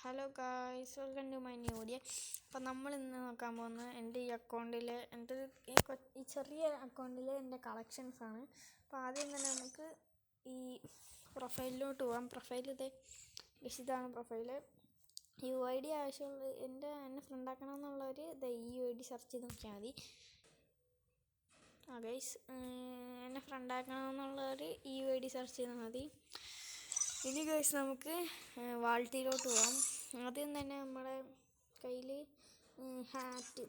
Hello guys, welcome to my new video. അപ്പോൾ നമ്മൾ ഇന്ന് നോക്കാൻ പോകുന്നത് എൻ്റെ ഈ അക്കൗണ്ടിൽ ഈ ചെറിയ അക്കൗണ്ടിൽ എൻ്റെ കളക്ഷൻസാണ്. അപ്പോൾ ആദ്യം തന്നെ നമുക്ക് ഈ പ്രൊഫൈലിലോട്ട് പോകാം. ഇതാണ് പ്രൊഫൈൽ. UID ആവശ്യമുള്ള എന്നെ ഫ്രണ്ടാക്കണം എന്നുള്ളവർ ഈ UID സെർച്ച് ചെയ്ത് നോക്കിയാൽ മതി. ഗൈസ്, എന്നെ ഫ്രണ്ടാക്കണം എന്നുള്ളവർ ഈ UID സെർച്ച് ചെയ്താൽ മതി. ഇനി ഗൈസ് നമുക്ക് വാൾട്ടിയിലോട്ട് പോകാം. ആദ്യം തന്നെ നമ്മുടെ കയ്യിൽ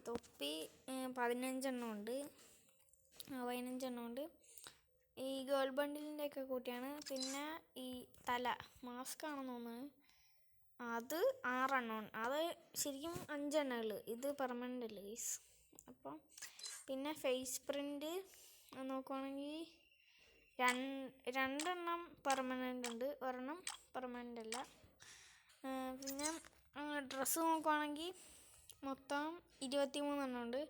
തൊപ്പി 15 എണ്ണം ഉണ്ട്. ഈ ഗേൾ ബണ്ടിലിൻ്റെ ഒക്കെ കൂട്ടിയാണ്. പിന്നെ ഈ മാസ്ക് ആണെന്ന് തോന്നുന്നത്, അത് 6 എണ്ണമാണ്. അത് ശരിക്കും 5 എണ്ണമുള്ളൂ. ഇത് പെർമനൻ്റ് അല്ല ഗൈസ്. അപ്പം പിന്നെ ഫേസ് പ്രിൻ്റ് നോക്കുവാണെങ്കിൽ 2 എണ്ണം പെർമനൻ്റ് ഉണ്ട്, ഒരെണ്ണം പെർമനൻ്റ് അല്ല. പിന്നെ ഡ്രസ്സ് നോക്കുവാണെങ്കിൽ മൊത്തം 23 എണ്ണം ഉണ്ട്.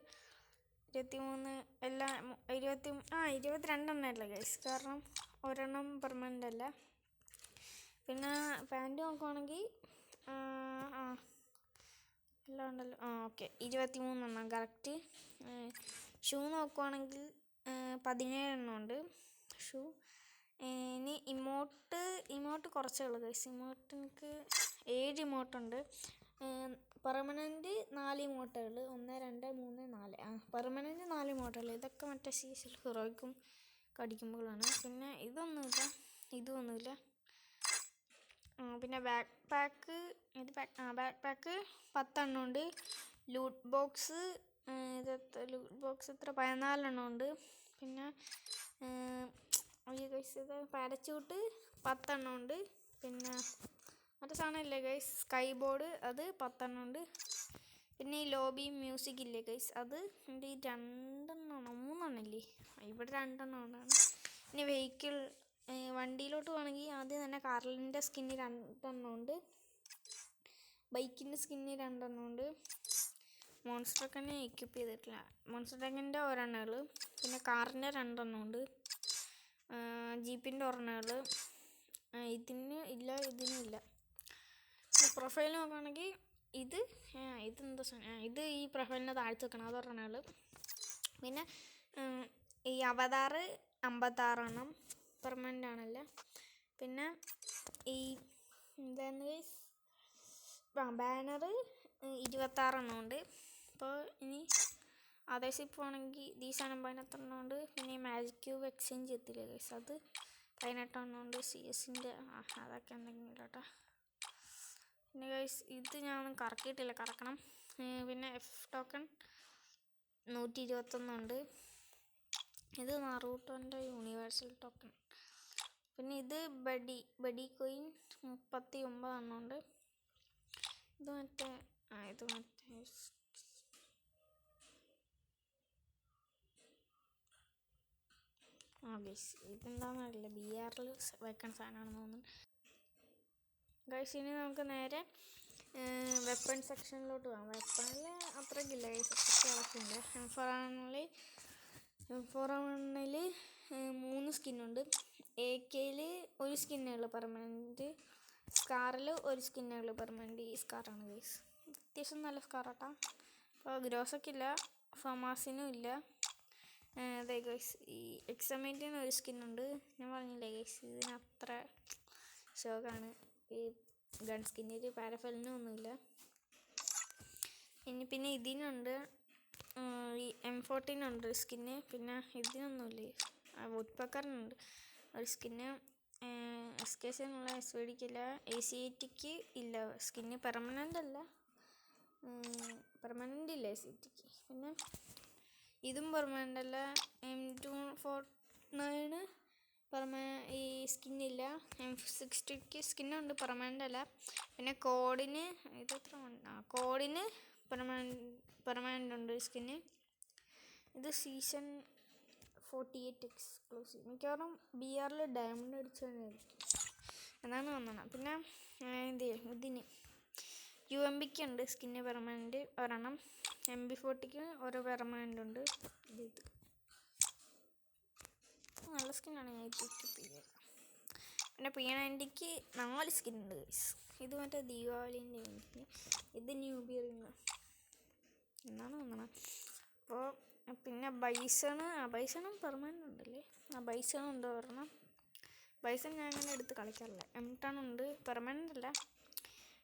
22 എണ്ണം അല്ല ഗൈസ്, കാരണം ഒരെണ്ണം പെർമനൻ്റ് അല്ല. പിന്നെ പാൻറ്റ് നോക്കുവാണെങ്കിൽ എല്ലാം ഉണ്ടല്ലോ. ഓക്കെ, 23 എണ്ണം കറക്റ്റ്. ഷൂ നോക്കുവാണെങ്കിൽ 17 എണ്ണം ഉണ്ട് ഷൂ. ഇനി ഇമോട്ട് കുറച്ചേ ഉള്ളൂ ഗൈസ്. എനിക്ക് 7 ഇമോട്ടുണ്ട്. പെർമനൻ്റ് 4 ഇമോട്ടേ ഉള്ളൂ. 1 2 3 4. പെർമനൻ്റ് 4 ഇമോട്ടേ ഉള്ളൂ. ഇതൊക്കെ മറ്റേ സീസൽ ഹീറോയ്ക്കും കടിക്കുമ്പോഴാണ്. പിന്നെ ഇതൊന്നുമില്ല. പിന്നെ ബാക്ക് പാക്ക് 10 എണ്ണം ഉണ്ട്. ലൂട്ട് ബോക്സ് എത്ര 14 എണ്ണം ഉണ്ട്. പിന്നെ പാരച്യൂട്ട് 10 എണ്ണം ഉണ്ട്. പിന്നെ മറ്റേ സാധനമില്ലേ ഗൈസ്, സ്കൈ ബോർഡ്, അത് 10 എണ്ണം ഉണ്ട്. പിന്നെ ഈ ലോബി മ്യൂസിക് ഇല്ലേ ഗൈസ്, അത് എൻ്റെ ഈ 2 എണ്ണമാണോ 3 എണ്ണം ഇല്ലേ, ഇവിടെ 2 എണ്ണം ഉണ്ടാണ്. പിന്നെ വെഹിക്കിൾ വണ്ടിയിലോട്ട് പോകണമെങ്കിൽ ആദ്യം തന്നെ കാറിൻ്റെ സ്കിന്ന് 2 എണ്ണം ഉണ്ട്. ബൈക്കിൻ്റെ സ്കിന്ന് 2 എണ്ണം ഉണ്ട്. മോൺസ്റ്റർ ടങ്ങിനെ എക്യുപ്പ് ചെയ്തിട്ടില്ല. മോൺസ്റ്റർ ടങ്ങിൻ്റെ ഒരെണ്ണേ ഉള്ളൂ. പിന്നെ കാറിൻ്റെ 2 എണ്ണം ഉണ്ട്. ജീപ്പിൻ്റെ ഒരെണ്ണേ ഉള്ളൂ. ഇതിനും ഇല്ല. പ്രൊഫൈൽ നോക്കുകയാണെങ്കിൽ ഇതെന്താ സാധനം, ഇത് ഈ പ്രൊഫൈലിൻ്റെ താഴ്ച വെക്കണം, അതൊരെണ്ണേ ഉള്ളൂ. പിന്നെ ഈ അവതാർ 56 എണ്ണം പെർമനൻ്റ് ആണല്ല. പിന്നെ ഈ ബാനർ 26 എണ്ണം ഉണ്ട്. അപ്പോൾ ഇനി അതേഴ്സ് ഇപ്പോൾ ആണെങ്കിൽ സാധനം 15 എണ്ണം ഉണ്ട്. പിന്നെ മാജിക് ക്യൂബ് എക്സ്ചേഞ്ച് എത്തില്ല ഗൈസ്, അത് 18 എണ്ണം ഉണ്ട്. CS-ൻ്റെ അതൊക്കെ എന്തെങ്കിലും കേട്ടോ. പിന്നെ ഗൈസ് ഇത് ഞാനൊന്നും കറക്കണം. പിന്നെ F ടോക്കൺ 121 ഉണ്ട്. ഇത് നറൂട്ടോൻ്റെ യൂണിവേഴ്സൽ ടോക്കൺ. പിന്നെ ഇത് ബഡി കോയിൻ 39 എണ്ണം ഉണ്ട്. ഇത് മറ്റേ ഗൈസ് ഇതെന്താണെന്നറിയില്ല, BR-ൽ വെക്കണ സാധനമാണെന്ന് തോന്നുന്നു ഗൈസ്. ഇനി നമുക്ക് നേരെ വെപ്പൺ സെക്ഷനിലോട്ട് പോകാം. വെപ്പണിൽ അത്രയ്ക്കില്ല ഗൈസ്, അത്രയ്ക്ക് ഉണ്ട്. M4A1-ൽ 3 സ്കിന്നുണ്ട്. AK-ൽ 1 സ്കിന്നേ ഉള്ളൂ പെർമനൻറ്റ്. സ്കാറിൽ 1 സ്കിന്നേ ഉള്ളൂ പെർമനൻറ്റ്. ഈ സ്കാറാണ് ഗൈസ്, അത്യാവശ്യം നല്ല സ്കാറാട്ടാ. അപ്പോൾ ഗ്രോസൊക്കെ ഇല്ല, ഫമാസിനും ഇല്ല. അതെ ഗൈസ്, ഈ എക്സമേറ്റിന് 1 സ്കിന്നുണ്ട്. ഞാൻ പറഞ്ഞില്ലേ ഗൈസ്, ഇതിനത്ര ഷോക്കാണ്. ഈ ഗൺ സ്കിന്നിൽ പാരഫലിനും ഒന്നുമില്ല. പിന്നെ ഇതിനുണ്ട്, ഈ M14 ഉണ്ട് 1 സ്കിന്ന്. പിന്നെ ഇതിനൊന്നുമില്ല, വുഡ്പക്കറിനുണ്ട് 1 സ്കിന്ന്. SKS-നുള്ള SVD-ക്കില്ല. AC-80-ക്ക് ഇല്ല സ്കിന്ന്, പെർമനൻ്റ് അല്ല, പെർമനൻ്റ് ഇല്ല AC-80-ക്ക്. പിന്നെ ഇതും പെർമനൻ്റ് അല്ല. M249 ഈ സ്കിന്നില്ല. M60-ക്ക് സ്കിന്നുണ്ട്, പെർമനൻ്റ് അല്ല. പിന്നെ കോഡിന് പെർമനൻ്റ് ഉണ്ട് സ്കിന്ന്. ഇത് സീസൺ 48 എക്സ്ക്ലൂസീവ്. മിക്കവാറും BR-ൽ ഡയമണ്ട് അടിച്ചായിരിക്കും എന്നാണ് തോന്നണം. പിന്നെ ഇതിന് UMB-ക്ക് ഉണ്ട് സ്കിന്ന് പെർമനൻ്റ് ഒരെണ്ണം. MB40-ക്ക് ഒരു പെർമനൻ്റ് ഉണ്ട്. ഇത് നല്ല സ്കിന്നാണ്, ഞാൻ എക്യുപ്പ് ചെയ്തേക്കാം. പിന്നെ P90ക്ക് 4 സ്കിൻ ഉണ്ട് ഗൈസ്. ഇത് മറ്റേ ദീപാവലിൻ്റെ ഇത് ന്യൂ ബിയർ എന്നാണ് തോന്നണം. അപ്പോൾ പിന്നെ ബൈസണും പെർമനൻ്റ് ഉണ്ടല്ലേ. ബൈസണും എന്തോ പറയണം. ബൈസൺ ഞാൻ അങ്ങനെ എടുത്ത് കളിക്കാറില്ല. M10 ഉണ്ട്, പെർമനൻ്റ് അല്ല.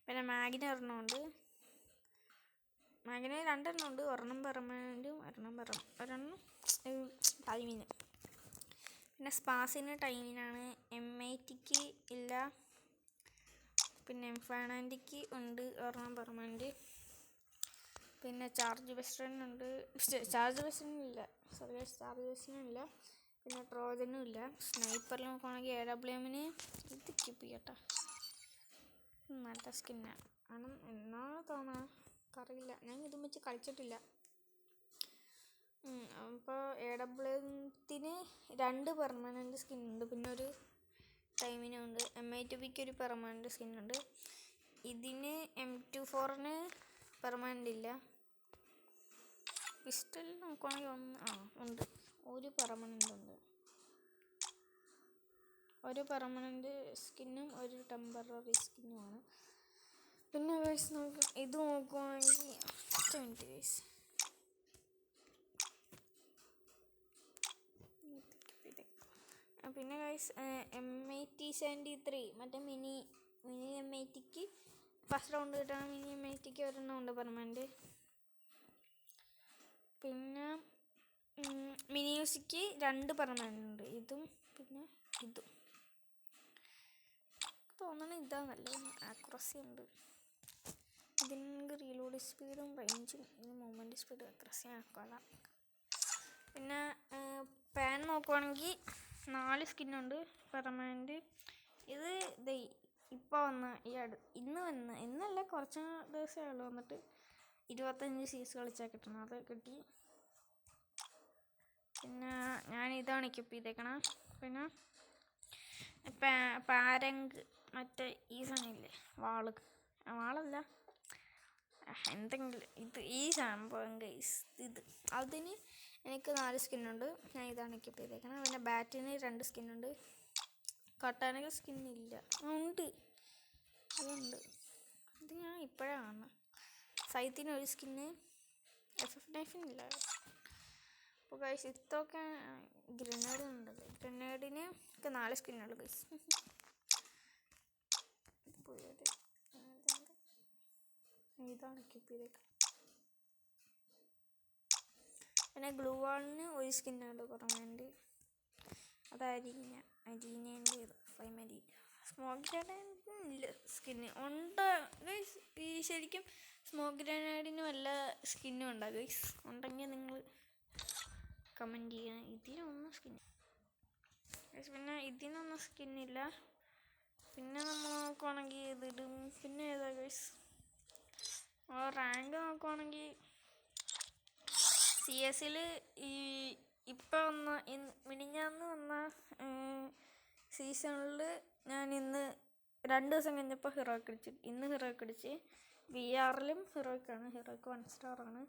പിന്നെ മാഗിന് ഒരെണ്ണമുണ്ട്. മാഗിന് 2 എണ്ണം ഉണ്ട്. ഒരെണ്ണം പെർമനൻറ്റും ഒരെണ്ണം ടൈമിന്. പിന്നെ സ്പാസിന് ടൈമിനാണ്. M80ക്ക് ഇല്ല. പിന്നെ M90ക്ക് ഉണ്ട് ഒരെണ്ണം പെർമനൻറ്റ്. പിന്നെ ചാർജ് ബെസ്റ്റനുണ്ട്. ചാർജ് ബെസ്റ്റനില്ല. പിന്നെ ട്രോജനും ഇല്ല. സ്നൈപ്പറിൽ നോക്കുകയാണെങ്കിൽ AWMന് ഇത് കിപ്പ് ചെയ്യട്ടെ. നല്ല സ്കിന്നാണ് ആണ് എന്നാണ് തോന്നുന്നത്, അറിയില്ല. ഞാൻ ഇതും വെച്ച് കളിച്ചിട്ടില്ല. അപ്പോൾ AWMത്തിന് 2 പെർമനൻറ്റ് സ്കിൻ ഉണ്ട്. പിന്നെ ഒരു ടൈമിനുണ്ട്. M8Bക്ക് ഒരു പെർമനൻറ്റ് സ്കിൻ ഉണ്ട്. ഇതിന് M24ന് പെർമനൻ്റ് ഇല്ല. പിസ്റ്റലിൽ നോക്കുകയാണെങ്കിൽ ഉണ്ട്. ഒരു പെർമനൻ്റ് സ്കിന്നും ഒരു ടെമ്പററി സ്കിന്നുമാണ്. പിന്നെ ഗൈസ് ഇത് നോക്കുകയാണെങ്കിൽ പിന്നെ ഗൈസ് M8073 മറ്റേ മിനി M80ക്ക് ഫസ്റ്റ് റൗണ്ട് കിട്ടണം. മിനി M80ക്ക് ഒരെണ്ണം ഉണ്ട് പെർമനൻ്റ്. പിന്നെ മിനി യൂസിക്ക് 2 പെർമനൻ്റ് ഉണ്ട്. ഇതും പിന്നെ ഇതും തോന്നണം ഇതാണല്ലോ. ആക്യുറസി ഉണ്ട്. ഇതിന് റീലോഡ് സ്പീഡും റേഞ്ചും മൂവ്മെൻറ്റ് സ്പീഡും ആക്യുറസി ആക്കാം. പിന്നെ പാൻ നോക്കുവാണെങ്കിൽ 4 സ്കിന്നുണ്ട് പെർമനൻറ്റ്. ഇത് ഇപ്പോൾ ഇന്നല്ല കുറച്ച് ദിവസമേ ഉള്ളൂ വന്നിട്ട്. 25 സീസ് കളിച്ചാൽ കിട്ടണം. അത് കിട്ടി. പിന്നെ ഞാൻ ഇതാണ് എക്യുപ്പ് ചെയ്തേക്കണം. പിന്നെ പാരങ്ക് മറ്റേ ഈ സാധനമില്ലേ, വാളല്ല എന്തെങ്കിലും ഈ സംഭവം ഗൈസ്. അതിന് എനിക്ക് 4 സ്കിന്നുണ്ട്. ഞാൻ ഇതാണ് എക്യുപ്പ് ചെയ്തേക്കണം. പിന്നെ ബാറ്റിന് 2 സ്കിന്നുണ്ട്. കട്ടാനൊക്കെ സ്കിന്നില്ല. ഉണ്ട്, അതുണ്ട്. ഇത് ഞാൻ ഇപ്പോഴാണ് കാണുന്നത്. സൈത്തിന് 1 സ്കിന്ന്, FF9-ഇല്ല. അപ്പോൾ ഗൈസ് ഇതൊക്കെ ഗ്രനേഡിനുണ്ടല്ലോ. ഗ്രനേഡിന് ഒക്കെ 4 സ്കിന്നുള്ളൂ ഗൈസ്. ഇതാണ് എക്യുപ്പ് ചെയ്തേക്കാം. പിന്നെ ഗ്ലൂ വാളിന് 1 സ്കിന്നുണ്ട് പെർമനൻറ്റ്. അത് അരീനേൻ്റെ 5 സ്മോക്ക് ഗ്രനേഡിനില്ല സ്കിന്ന്. ഉണ്ട് ഗൈസ്. ഈ ശരിക്കും സ്മോക്ക് ഗ്രനേഡിന് വല്ല സ്കിന്നും ഉണ്ടോ ഗൈസ്? ഉണ്ടെങ്കിൽ നിങ്ങൾ കമൻറ്റ് ചെയ്യണം. ഇതിനൊന്നും സ്കിന്ന് പിന്നെ ഇതിനൊന്നും സ്കിന്നില്ല. പിന്നെ നമ്മൾ നോക്കുവാണെങ്കിൽ ഇതിടും. പിന്നെ ഏതാ ഗൈസ് റാങ്ക് നോക്കുവാണെങ്കിൽ CS-ൽ ഇപ്പം മിനിഞ്ഞാന്ന് വന്ന സീസണിൽ ഞാൻ ഇന്ന് 2 ദിവസം കഴിഞ്ഞപ്പോൾ ഹീറോയ്ക്ക് അടിച്ചു. ഇന്ന് ഹീറോയ്ക്ക് അടിച്ച്. VR-ലും ഹീറോയ്ക്കാണ്. ഹീറോയ്ക്ക് 1 സ്റ്റാറാണ്.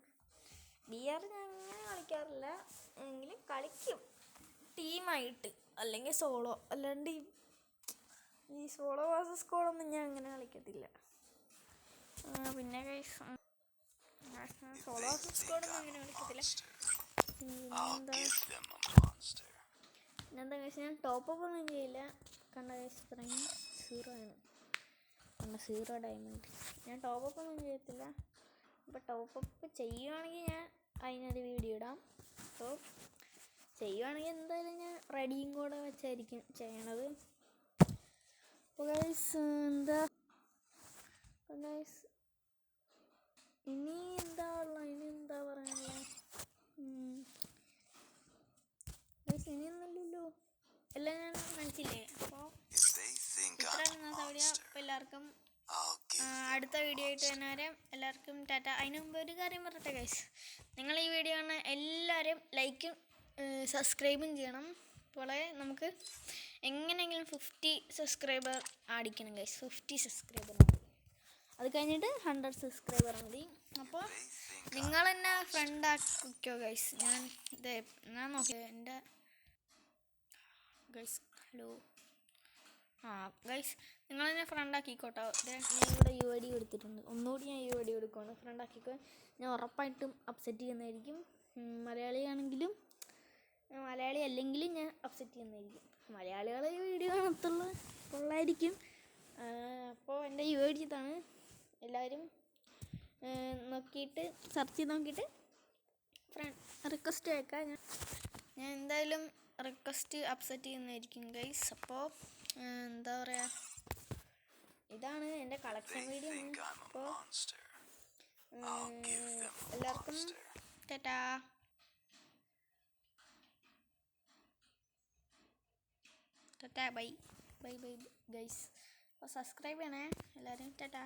VR ഞാൻ അങ്ങനെ കളിക്കാറില്ല, എങ്കിലും കളിക്കും ടീമായിട്ട്, അല്ലെങ്കിൽ സോളോ. അല്ലാണ്ട് ഈ സോളോ വേഴ്സസ് സ്ക്വാഡൊന്നും ഞാൻ അങ്ങനെ കളിക്കത്തില്ല. പിന്നെ ഗൈസ് സോളോ വേഴ്സസ് സ്ക്വാഡൊന്നും അങ്ങനെ കളിക്കത്തില്ല. പിന്നെന്താ ഗൈസ്, ഞാൻ ടോപ്പപ്പ് ഒന്നും ചെയ്യില്ല. കണ്ട ഗൈസ് പറയും 0 ആണ്. 0 ഡയമണ്ട്. ഞാൻ ടോപ്പപ്പ് ഒന്നും ചെയ്യത്തില്ല. അപ്പോൾ ടോപ്പപ്പ് ചെയ്യുവാണെങ്കിൽ ഞാൻ അതിനൊരു വീഡിയോ ഇടാം. അപ്പോൾ ചെയ്യുവാണെങ്കിൽ എന്തായാലും ഞാൻ റെഡിയും കൂടെ വെച്ചായിരിക്കും ചെയ്യണത്. അപ്പോൾ ഗൈസ് ഇനി എന്താ പറയാനുള്ള ഗൈസ് ഇനിയൊന്നുമില്ലല്ലോ, എല്ലാം ഞാൻ കാണിച്ചില്ലേ. അപ്പോൾ ഇത്രയാണ് സൗകര്യം. അപ്പോൾ എല്ലാവർക്കും അടുത്ത വീഡിയോ ആയിട്ട് തന്നെ എല്ലാവർക്കും ടാറ്റ. അതിന് മുമ്പ് ഒരു കാര്യം പറയട്ടെ ഗൈസ്, നിങ്ങൾ ഈ വീഡിയോ കാണുന്ന എല്ലാവരും ലൈക്കും സബ്സ്ക്രൈബും ചെയ്യണം. അപ്പോൾ നമുക്ക് എങ്ങനെയെങ്കിലും 50 സബ്സ്ക്രൈബർ അടിക്കണം ഗൈസ്. 50 സബ്സ്ക്രൈബർ മതി. അത് കഴിഞ്ഞിട്ട് 100 സബ്സ്ക്രൈബർ മതി. അപ്പോൾ നിങ്ങൾ എന്നെ ഫ്രണ്ട് ആക്കിക്കോ ഗൈസ്. ഞാൻ നോക്കിയോ എൻ്റെ ഗൈസ്. ഹലോ ആ ഗൈസ് നിങ്ങളെന്നെ ഫ്രണ്ടാക്കിക്കോട്ടോ. ഞാൻ ഇവിടെ UID കൊടുത്തിട്ടുണ്ട്. ഒന്നുകൂടി ഞാൻ UID കൊടുക്കുകയാണ്. ഫ്രണ്ടാക്കിക്കോ. ഞാൻ ഉറപ്പായിട്ടും അപ്സെറ്റ് ചെയ്യുന്നതായിരിക്കും. മലയാളിയാണെങ്കിലും മലയാളി അല്ലെങ്കിലും ഞാൻ അപ്സെറ്റ് ചെയ്യുന്നതായിരിക്കും. മലയാളികൾ ഈ വീഡിയോ കാണത്തുള്ളൂ, കൊള്ളായിരിക്കും. അപ്പോൾ എൻ്റെ UID ഇതാണ്. എല്ലാവരും നോക്കിയിട്ട് സെർച്ച് ചെയ്ത് നോക്കിയിട്ട് റിക്വസ്റ്റ് അയക്കാം. ഞാൻ എന്തായാലും റിക്വസ്റ്റ് അപ്സെറ്റ് ചെയ്യുന്നതായിരിക്കും ഗൈസ്. അപ്പോൾ എന്താ പറയുക, ഇതാണ് എൻ്റെ കളക്ഷൻ വീഡിയോ. അപ്പോൾ എല്ലാവർക്കും Tata tata bye bye bye guys. അപ്പോൾ സബ്സ്ക്രൈബ് ചെയ്യണേ എല്ലാവരും. ടാറ്റാ.